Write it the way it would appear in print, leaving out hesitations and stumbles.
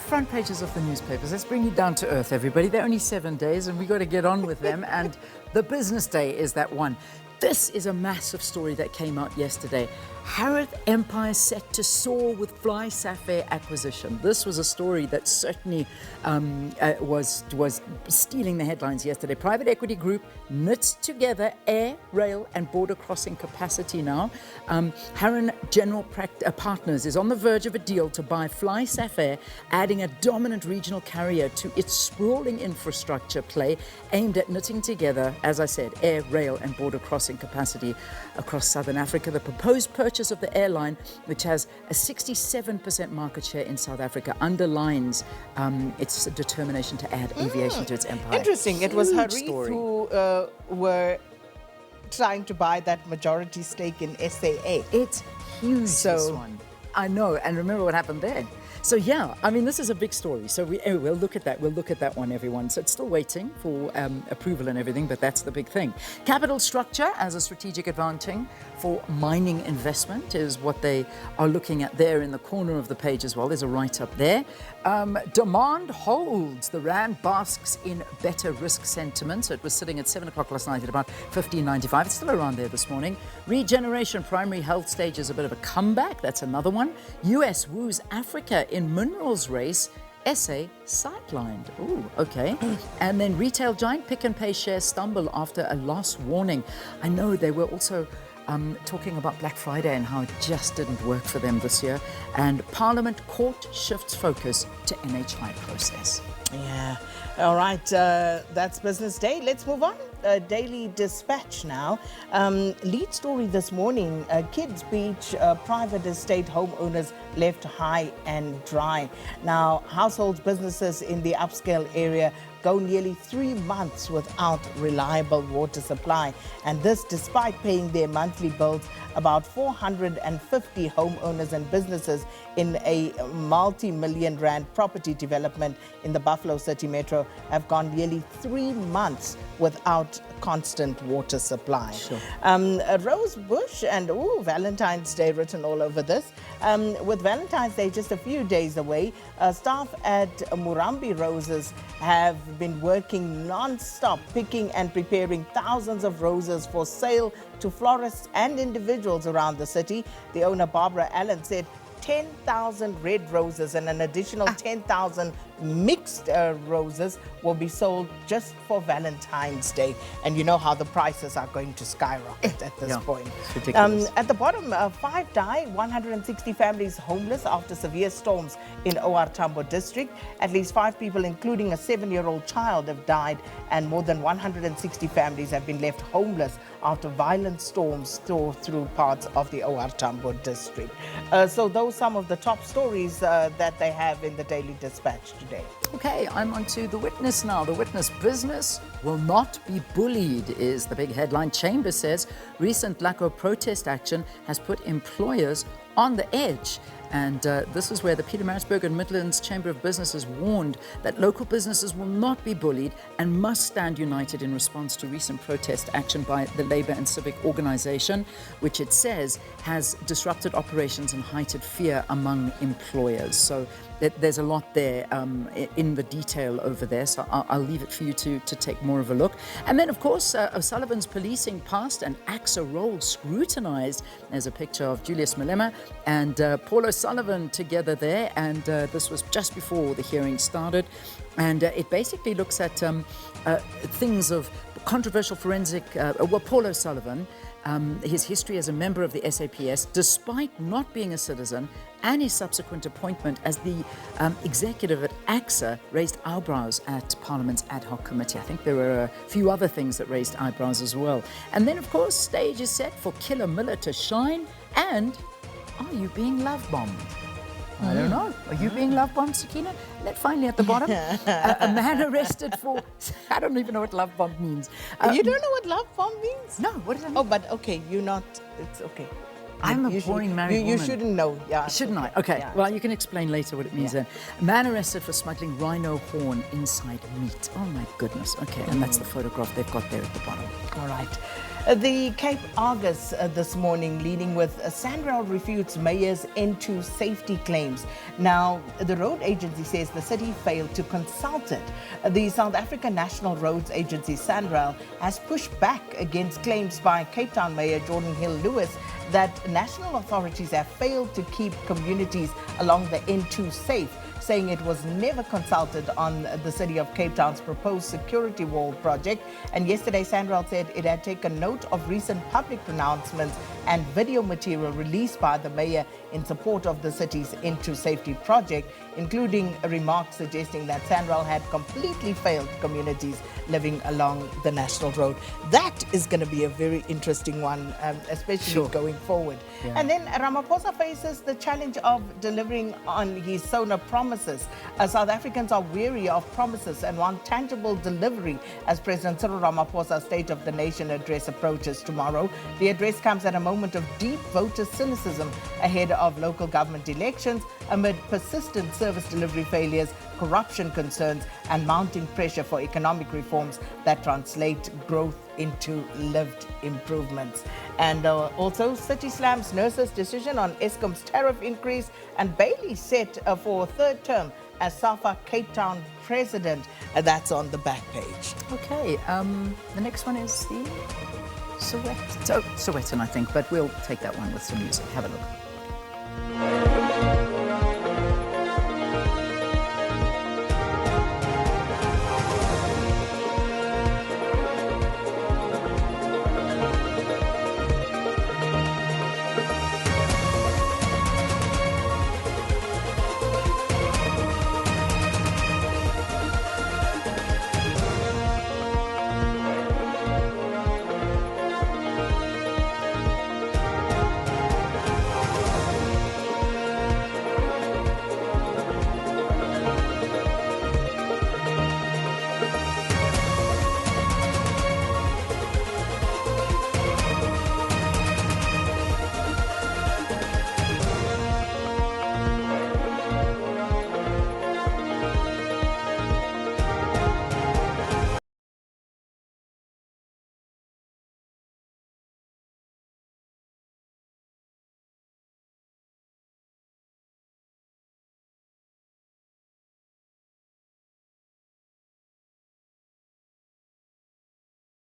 front pages of the newspapers. Let's bring you down to earth, everybody. They're only 7 days, and we got to get on with them. And the business day is that one. This is a massive story that came out yesterday. Harrods Empire set to soar with Fly Sapphire acquisition. This was a story that certainly was stealing the headlines yesterday. Private equity group knits together air, rail and border crossing capacity now. Harrods General Partners is on the verge of a deal to buy Fly Sapphire, adding a dominant regional carrier to its sprawling infrastructure play aimed at knitting together, as I said, air, rail and border crossing capacity across Southern Africa. The proposed purchase of the airline, which has a 67% market share in South Africa, underlines its determination to add aviation to its empire. Interesting. It was Huge Harith story. who were trying to buy that majority stake in SAA. It's huge, this one. I know, and remember what happened there. So yeah, I mean, this is a big story. So we'll look at that. We'll look at that one, everyone. So it's still waiting for approval and everything, but that's the big thing. Capital structure as a strategic advantage for mining investment is what they are looking at there in the corner of the page as well. There's a write-up there. Demand holds. The rand basks in better risk sentiment. So it was sitting at 7 o'clock last night at about 15.95. It's still around there this morning. Regeneration primary health stage is a bit of a comeback. That's another one. US woos Africa in minerals race. SA sidelined. Ooh, okay. And then retail giant Pick n Pay shares stumble after a loss warning. I know they were also talking about Black Friday and how it just didn't work for them this year. And Parliament Court shifts focus to NHI process. Yeah. All right. That's business day. Let's move on. Daily Dispatch now. Lead story this morning. Kids Beach private estate homeowners left high and dry. Now, households, businesses in the upscale area go nearly 3 months without reliable water supply. And this despite paying their monthly bills. About 450 homeowners and businesses in a multi-million rand property development in the Buffalo City Metro have gone nearly 3 months without constant water supply. Sure. Rose Bush and Valentine's Day written all over this. With Valentine's Day just a few days away, staff at Murambi Roses have been working non-stop, picking and preparing thousands of roses for sale to florists and individuals around the city. The owner, Barbara Allen, said 10,000 red roses and an additional 10,000 mixed roses will be sold just for Valentine's Day. And you know how the prices are going to skyrocket at this point. It's ridiculous. At the bottom, 5 die, 160 families homeless after severe storms in OR Tambo district. At least 5 people, including a 7-year-old child, have died, and more than 160 families have been left homeless after violent storms tore through parts of the OR Tambo district. So those are some of the top stories that they have in the Daily Dispatch today. Okay, I'm on to The Witness now. The Witness: business will not be bullied is the big headline. Chamber says recent lack of protest action has put employers on the edge. And this is where the Pietermaritzburg and Midlands Chamber of Business has warned that local businesses will not be bullied and must stand united in response to recent protest action by the Labour and Civic Organisation, which it says has disrupted operations and heightened fear among employers. So there's a lot there in the detail over there, so I'll leave it for you to take more of a look. And then, of course, O'Sullivan's policing past and AXA role scrutinised. There's a picture of Julius Malema and Paul O'Sullivan together there, and this was just before the hearing started. And it basically looks at things of controversial forensic, Paul O'Sullivan, his history as a member of the SAPS, despite not being a citizen, and his subsequent appointment as the executive at AXA raised eyebrows at Parliament's ad hoc committee. I think there were a few other things that raised eyebrows as well. And then, of course, stage is set for Killer Miller to shine. And are you being love-bombed? I don't know. Are you being love-bombed, Sakina? And then finally at the bottom, a man arrested for... I don't even know what love-bomb means. You don't know what love bomb means? No, what does that mean? Oh, but okay, you're not... It's okay. I'm a Usually, boring married you woman. shouldn't know. Yeah. Shouldn't I? Okay. Yeah. Well, you can explain later what it means then. A man arrested for smuggling rhino horn inside meat. Oh my goodness. Okay, and that's the photograph they've got there at the bottom. All right. The Cape Argus this morning leading with Sandrail refutes mayor's N2 safety claims. Now, the road agency says the city failed to consult it. The South African National Roads Agency, Sandrail, has pushed back against claims by Cape Town Mayor Jordan Hill-Lewis that national authorities have failed to keep communities along the N2 safe, saying it was never consulted on the City of Cape Town's proposed security wall project. And yesterday, Sandrail said it had taken note of recent public pronouncements and video material released by the mayor in support of the city's N2 safety project, including a remark suggesting that Sandrail had completely failed communities living along the national road. That is going to be a very interesting one, especially going forward. Yeah. And then Ramaphosa faces the challenge of delivering on his SONA promises. South Africans are weary of promises and want tangible delivery as President Cyril Ramaphosa's State of the Nation address approaches tomorrow. The address comes at a moment of deep voter cynicism ahead of local government elections amid persistent service delivery failures, corruption concerns, and mounting pressure for economic reforms that translate growth into lived improvements. And also, City slams nurses' decision on Eskom's tariff increase, and Bailey set for a third term as SAFA Cape Town president. That's on the back page. Okay, the next one is the Sowetan, I think, but we'll take that one with some music. Have a look.